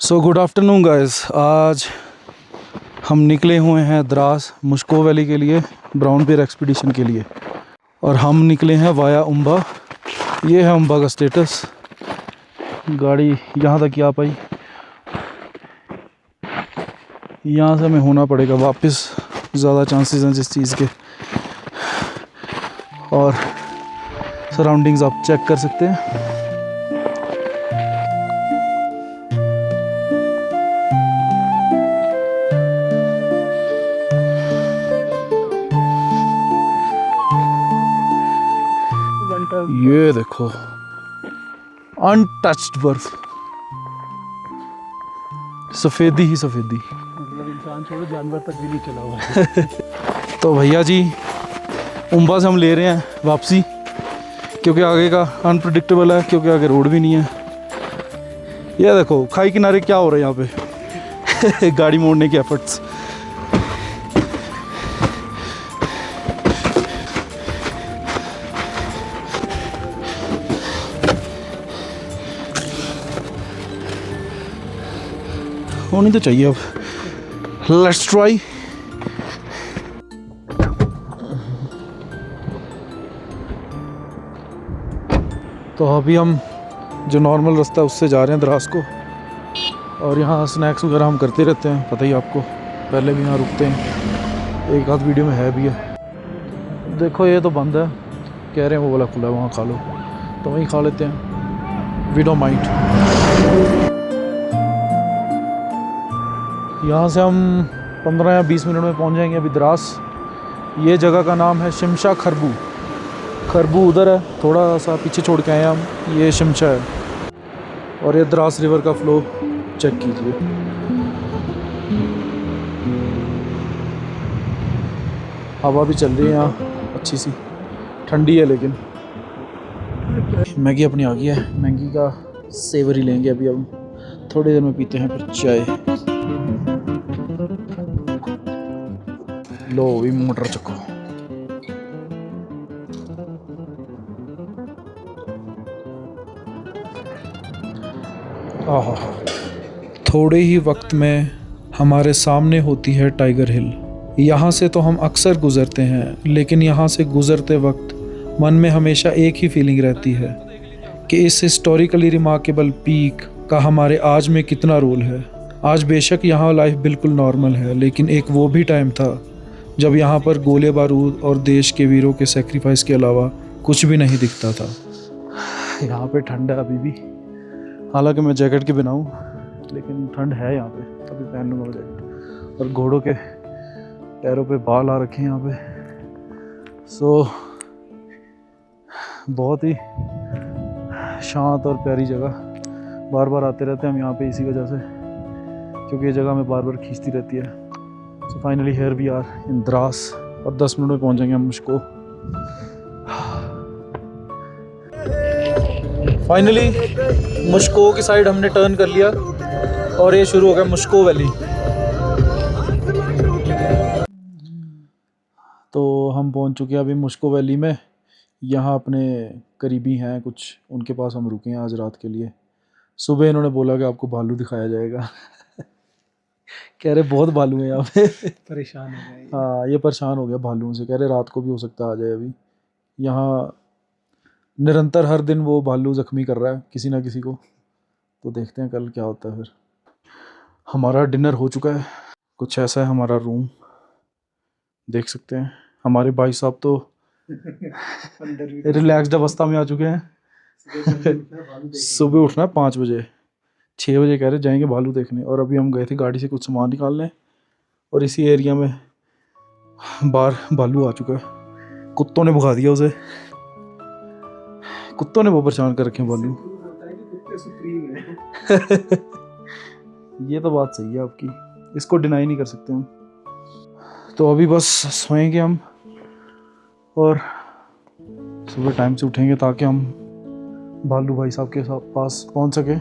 So good afternoon guys. आज हम निकले हुए हैं द्रास मुश्को वैली के लिए, ब्राउन बियर एक्सपीडिशन के लिए। और हम निकले हैं वाया उम्बा। ये है उम्बा का स्टेटस। गाड़ी यहाँ तक ही आ पाई, यहाँ से हमें होना पड़ेगा वापस। ज़्यादा चांसेस हैं जिस चीज़ के। और सराउंडिंग्स आप चेक कर सकते हैं। ये देखो अनटच्ड बर्फ, सफ़ेदी ही सफ़ेदी। मतलब इंसान छोड़ो जानवर तक भी नहीं चला हुआ। तो भैया जी उम्बा से हम ले रहे हैं वापसी, क्योंकि आगे का अनप्रेडिक्टेबल है, क्योंकि आगे रोड भी नहीं है। ये देखो खाई किनारे क्या हो रहा है यहाँ पे। गाड़ी मोड़ने के एफर्ट्स। होनी तो चाहिए अब। Let's try. तो अभी हम जो नॉर्मल रास्ता है उससे जा रहे हैं द्रास को। और यहाँ स्नैक्स वगैरह हम करते रहते हैं, पता ही आपको। पहले भी यहाँ रुकते हैं, एक आध वीडियो में है भी है। देखो ये तो बंद है, कह रहे हैं वो वाला खुला है, वहाँ खा लो। तो वहीं खा लेते हैं, वी डोंट माइंड। यहाँ से हम 15 या 20 मिनट में पहुँच जाएंगे अभी द्रास। ये जगह का नाम है शिमशा खरबू। खरबू उधर है, थोड़ा सा पीछे छोड़ के आए हैं हम। ये शिमशा है। और ये द्रास रिवर का फ्लो चेक कीजिए। हवा भी चल रही है यहाँ अच्छी सी, ठंडी है लेकिन। मैगी अपनी आ गई है, मैगी का सेवर ही लेंगे अभी। अब थोड़ी देर में पीते हैं फिर चाय। लो भी मोटर चक्को। आहा, थोड़े ही वक्त में हमारे सामने होती है टाइगर हिल। यहाँ से तो हम अक्सर गुज़रते हैं, लेकिन यहाँ से गुज़रते वक्त मन में हमेशा एक ही फीलिंग रहती है कि इस हिस्टोरिकली रिमार्केबल पीक का हमारे आज में कितना रोल है। आज बेशक यहाँ लाइफ बिल्कुल नॉर्मल है, लेकिन एक वो भी टाइम था जब यहाँ पर गोले बारूद और देश के वीरों के सेक्रीफाइस के अलावा कुछ भी नहीं दिखता था। यहाँ पे ठंड है अभी भी, हालांकि मैं जैकेट के बिना हूँ, लेकिन ठंड है यहाँ पे। अभी पहन लूँगा जैकेट। और घोड़ों के पैरों पे बाल आ रखे हैं यहाँ पे। सो बहुत ही शांत और प्यारी जगह। बार बार आते रहते हैं हम यहाँ पे इसी वजह से, क्योंकि ये जगह हमें बार बार खींचती रहती है। So finally here we are in Dras. और 10 मिनट में पहुँच जाएंगे हम मुश्को। फाइनली मुश्को की साइड हमने टर्न कर लिया और ये शुरू हो गया मुश्को वैली। तो हम पहुंच चुके हैं अभी मुश्को वैली में। यहाँ अपने करीबी हैं कुछ, उनके पास हम रुके हैं आज रात के लिए। सुबह इन्होंने बोला कि आपको भालू दिखाया जाएगा। कह रहे बहुत भालू हैं यहाँ पे। परेशान हो गए। हाँ, ये परेशान हो गया भालुओं से। कह रहे रात को भी हो सकता आ जाए। अभी यहाँ निरंतर हर दिन वो भालू ज़ख्मी कर रहा है किसी ना किसी को। तो देखते हैं कल क्या होता है। फिर हमारा डिनर हो चुका है, कुछ ऐसा है हमारा रूम, देख सकते हैं। हमारे भाई साहब तो रिलैक्स्ड अवस्था में आ चुके हैं। सुबह उठना है 5 बजे, 6 बजे कह रहे जाएंगे भालू देखने। और अभी हम गए थे गाड़ी से कुछ सामान निकालने, और इसी एरिया में बाहर भालू आ चुका है। कुत्तों ने भगा दिया उसे। कुत्तों ने बहुत परेशान कर रखे हैं भालू। ये तो बात सही है आपकी, इसको डिनाई नहीं कर सकते हम। तो अभी बस सोएंगे हम और सुबह टाइम से उठेंगे ताकि हम भालू भाई साहब के पास पहुंच सके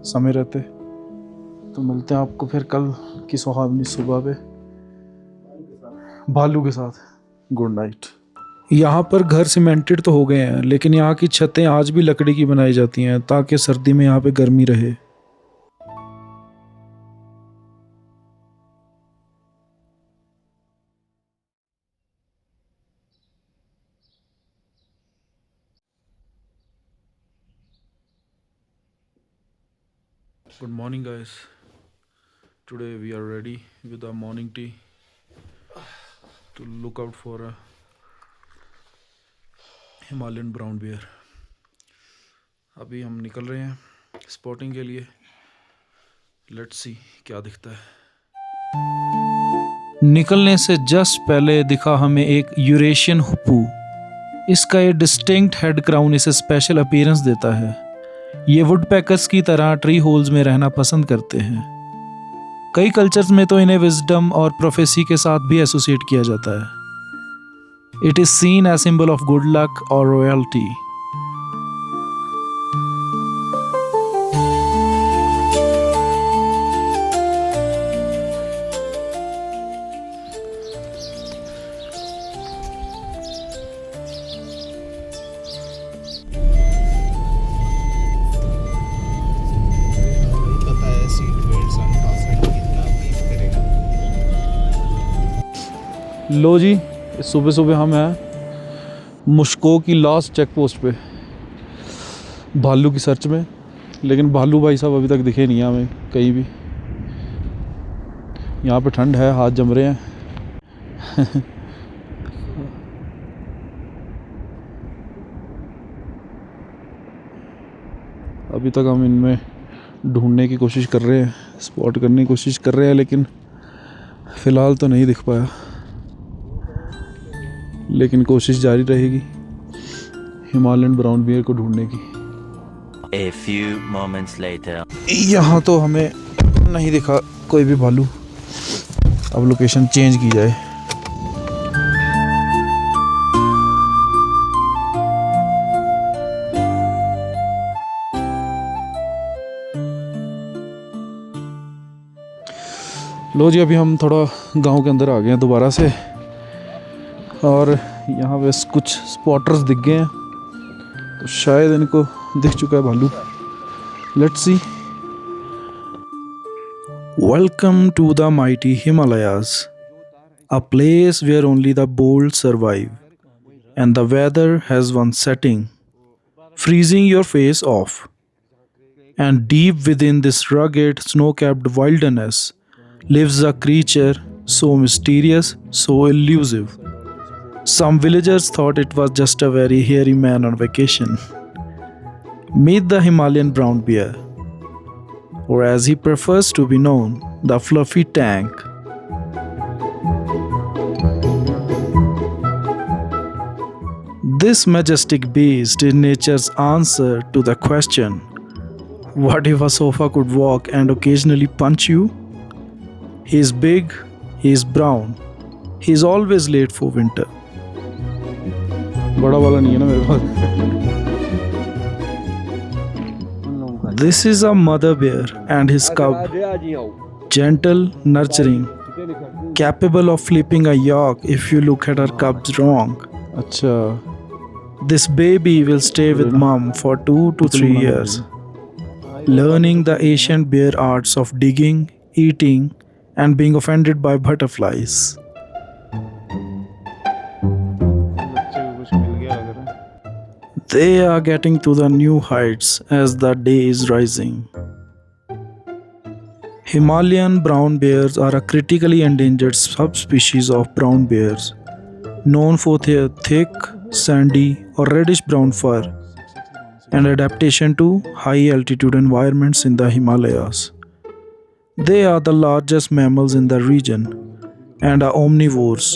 समय रहते। तो मिलते हैं आपको फिर कल की सुहावनी सुबह पे भालू के साथ। Good night. यहाँ पर घर सीमेंटेड तो हो गए हैं, लेकिन यहाँ की छतें आज भी लकड़ी की बनाई जाती हैं ताकि सर्दी में यहाँ पे गर्मी रहे। Good morning, guys. Today we are ready with our morning tea to look out for a Himalayan brown bear. अभी हम निकल रहे हैं स्पॉटिंग के लिए. लेट्स सी क्या दिखता है. निकलने से जस्ट पहले दिखा हमें एक यूरेशियन हुप्पू. इसका ये डिस्टिंक्ट हेड क्राउन इसे स्पेशल अपीयरेंस देता है. ये वुडपैकर्स की तरह ट्री होल्स में रहना पसंद करते हैं. कई कल्चर्स में तो इन्हें विजडम और प्रोफेसी के साथ भी एसोसिएट किया जाता है. It is seen as symbol of good luck और रॉयल्टी. लो जी, सुबह सुबह हम हैं मुश्को की लास्ट चेक पोस्ट पे भालू की सर्च में. लेकिन भालू भाई साहब अभी तक दिखे नहीं हैं हमें कहीं भी. यहाँ पे ठंड है, हाथ जम रहे हैं. अभी तक हम इनमें ढूंढने की कोशिश कर रहे हैं, स्पॉट करने की कोशिश कर रहे हैं, लेकिन फ़िलहाल तो नहीं दिख पाया. लेकिन कोशिश जारी रहेगी हिमालयन ब्राउन बियर को ढूंढने की. A few moments later. यहाँ तो हमें नहीं दिखा कोई भी भालू. अब लोकेशन चेंज की जाए. लो जी, अभी हम थोड़ा गांव के अंदर आ गए हैं दोबारा से. और यहाँ पे कुछ स्पॉटर्स दिख गए हैं, तो शायद इनको दिख चुका है भालू. Let's see. Welcome to the mighty Himalayas, a place where only the bold survive and the weather has one setting, freezing your face off. And deep within this rugged, snow-capped wilderness lives a creature so mysterious, so elusive. Some villagers thought it was just a very hairy man on vacation. Meet the Himalayan brown bear, or as he prefers to be known, the fluffy tank. This majestic beast is nature's answer to the question, what if a sofa could walk and occasionally punch you? He is big, he is brown, he is always late for winter. बड़ा वाला नहीं है ना मेरे पास. This is a mother bear and his cub, gentle, nurturing, capable of flipping a yak if you look at her cubs wrong. अच्छा. This baby will stay with mom for 2 to 3 years, learning the ancient bear arts of digging, eating, and being offended by butterflies. They are getting to the new heights as the day is rising. Himalayan brown bears are a critically endangered subspecies of brown bears, known for their thick, sandy, or reddish brown fur and adaptation to high altitude environments in the Himalayas. They are the largest mammals in the region and are omnivores,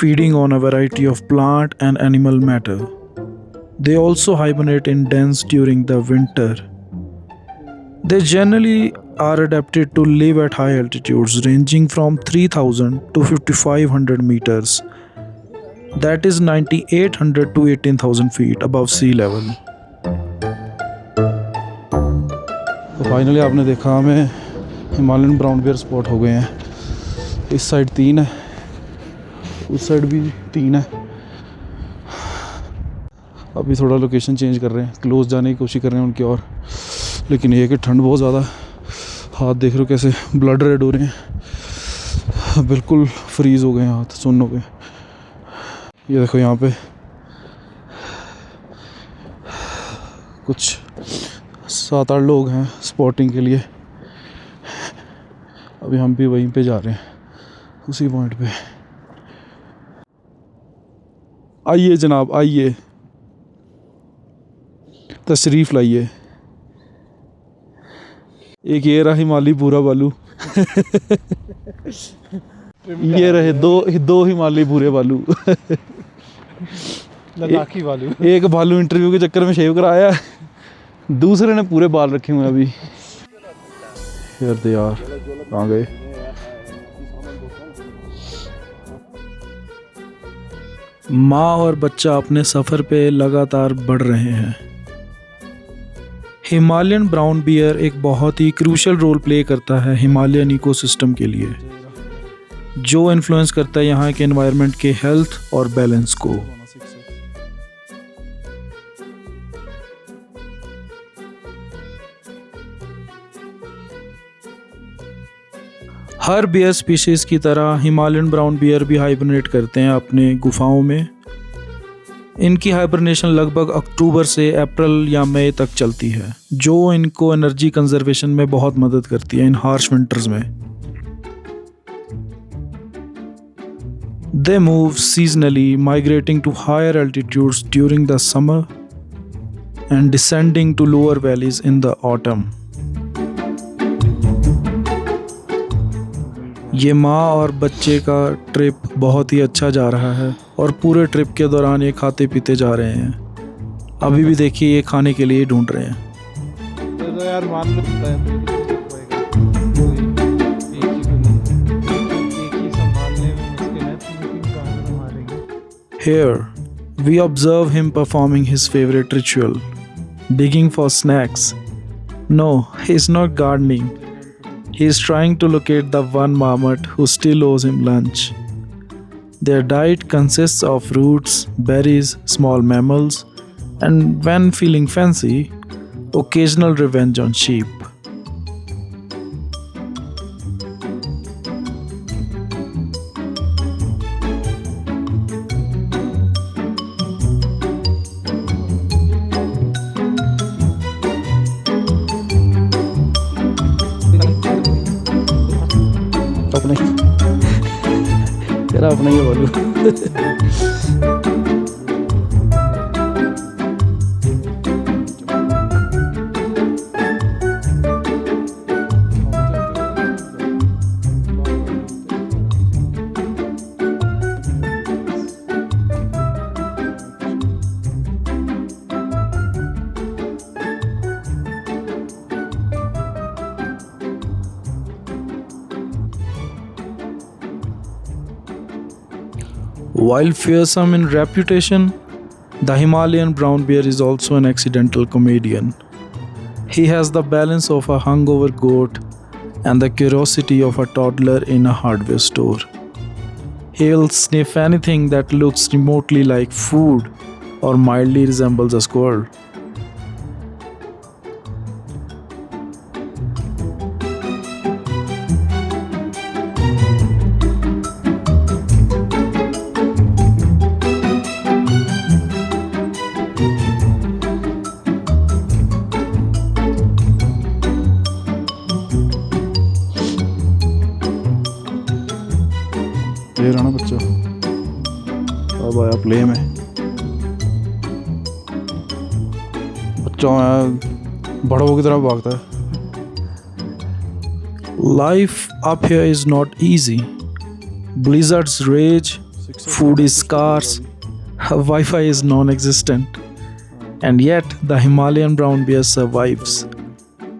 feeding on a variety of plant and animal matter. They also hibernate in dens during the winter. They generally are adapted to live at high altitudes ranging from 3000 to 5500 meters. That is 9800 to 18000 feet above sea level. तो finally आपने देखा हमें Himalayan brown bear spot हो गए हैं. इस side 3 है, उस साइड भी 3 है. अभी थोड़ा लोकेशन चेंज कर रहे हैं, क्लोज जाने की कोशिश कर रहे हैं उनकी और. लेकिन ये कि ठंड बहुत ज़्यादा. हाथ देख रहे हो कैसे ब्लड रेड हो रहे हैं, बिल्कुल फ्रीज हो गए हैं हाथ, सुन हो गए. ये देखो यहाँ पे कुछ 7-8 लोग हैं स्पॉटिंग के लिए। अभी हम भी वहीं पे जा रहे हैं, उसी पॉइंट पे। आइए जनाब, आइए, तशरीफ़ लाइए। एक ये रहा हिमालय भूरा बालू। ये रहे दो हिमालय भूरे बालू। लद्दाखी वालू। एक भालू इंटरव्यू के चक्कर में शेव कराया, दूसरे ने पूरे बाल रखे हुए हैं अभी। यार कहाँ गए? माँ और बच्चा अपने सफ़र पे लगातार बढ़ रहे हैं। हिमालयन ब्राउन बियर एक बहुत ही क्रूशल रोल प्ले करता है हिमालयन इकोसिस्टम के लिए, जो इन्फ्लुएंस करता है यहाँ के एनवायरनमेंट के हेल्थ और बैलेंस को। हर बियर स्पीशीज की तरह हिमालयन ब्राउन बियर भी हाइबरनेट करते हैं अपने गुफाओं में। इनकी हाइबरनेशन लगभग अक्टूबर से अप्रैल या मई तक चलती है, जो इनको एनर्जी कंजर्वेशन में बहुत मदद करती है इन हार्श विंटर्स में। They move seasonally, migrating to higher altitudes during the summer and descending to lower valleys in the autumn. ये माँ और बच्चे का ट्रिप बहुत ही अच्छा जा रहा है और पूरे ट्रिप के दौरान ये खाते पीते जा रहे हैं। अभी भी देखिए ये खाने के लिए ढूंढ रहे हैं। तो यार मान लो Here, we observe him performing his favorite ritual, digging for snacks. No, he's not gardening. He's trying to locate the one marmot who still owes him lunch. Their diet consists of roots, berries, small mammals, and when feeling fancy, occasional revenge on sheep. अपना ही तेरा अपना ही बोलूं। While fearsome in reputation, the Himalayan brown bear is also an accidental comedian. He has the balance of a hungover goat and the curiosity of a toddler in a hardware store. He'll sniff anything that looks remotely like food or mildly resembles a squirrel. ये रहा ना बच्चा, अब आया play में। बच्चा बड़ों की तरफ भागता है। Life up here is not easy. Blizzards rage, food is scarce, Wi-Fi is non-existent, and yet the Himalayan brown bear survives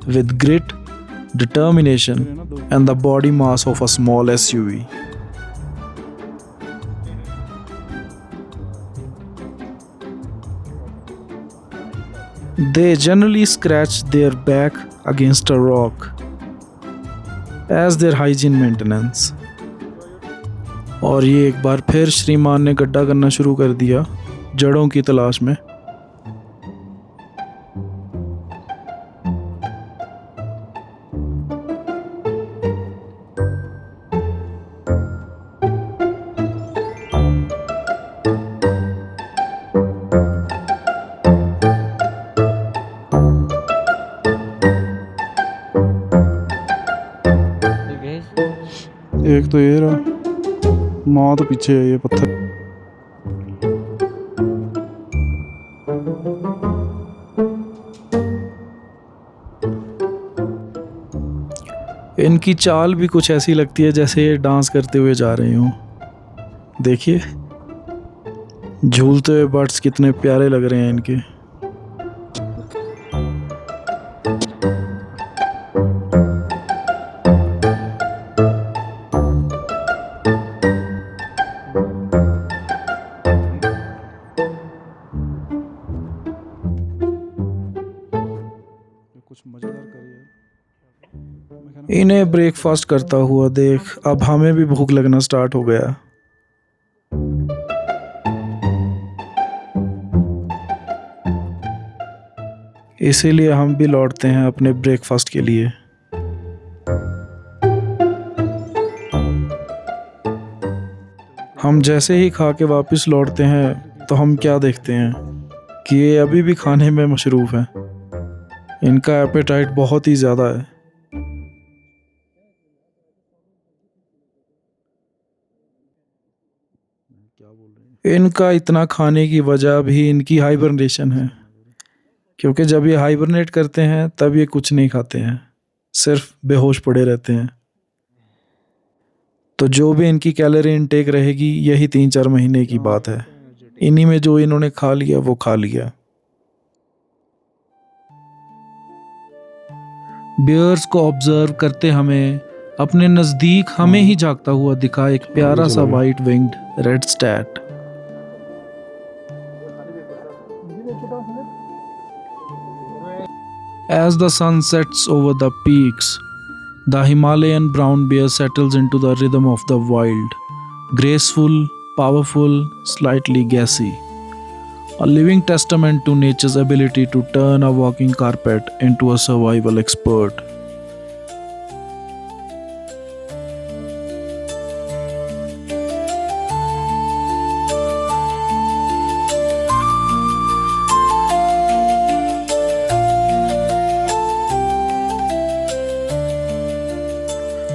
with grit, determination, and the body mass of a small SUV. They generally scratch their back against a rock as their hygiene maintenance. और ये एक बार फिर श्रीमान ने गड्ढा करना शुरू कर दिया जड़ों की तलाश में। एक तो ये रहा, माँ तो पीछे है ये पत्थर। इनकी चाल भी कुछ ऐसी लगती है जैसे ये डांस करते हुए जा रही हूँ। देखिए झूलते हुए बर्ड्स कितने प्यारे लग रहे हैं इनके। कुछ मजेदार करिए। इन्हें ब्रेकफास्ट करता हुआ देख अब हमें भी भूख लगना स्टार्ट हो गया। इसीलिए हम भी लौटते हैं अपने ब्रेकफास्ट के लिए। हम जैसे ही खा के वापस लौटते हैं तो हम क्या देखते हैं कि ये अभी भी खाने में मशरूफ हैं। इनका एपेटाइट बहुत ही ज़्यादा है। इनका इतना खाने की वजह भी इनकी हाइबरनेशन है, क्योंकि जब ये हाइबरनेट करते हैं तब ये कुछ नहीं खाते हैं, सिर्फ बेहोश पड़े रहते हैं। तो जो भी इनकी कैलोरी इनटेक रहेगी यही 3-4 महीने की बात है। इन्हीं में जो इन्होंने खा लिया वो खा लिया। बियर्स को ऑब्जर्व करते हमें अपने नज़दीक हमें ही जागता हुआ दिखा एक प्यारा सा white winged redstart. As the sun sets over the peaks, the Himalayan brown bear settles into the rhythm of the wild, graceful, powerful, slightly gassy. A living testament to nature's ability to turn a walking carpet into a survival expert.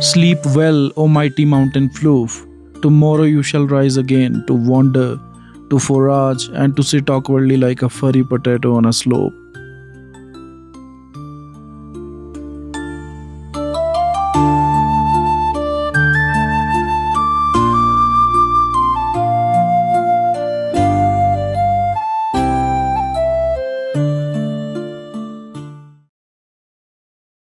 Sleep well, O mighty mountain floof. Tomorrow you shall rise again to wander, to forage, and to sit awkwardly like a furry potato on a slope.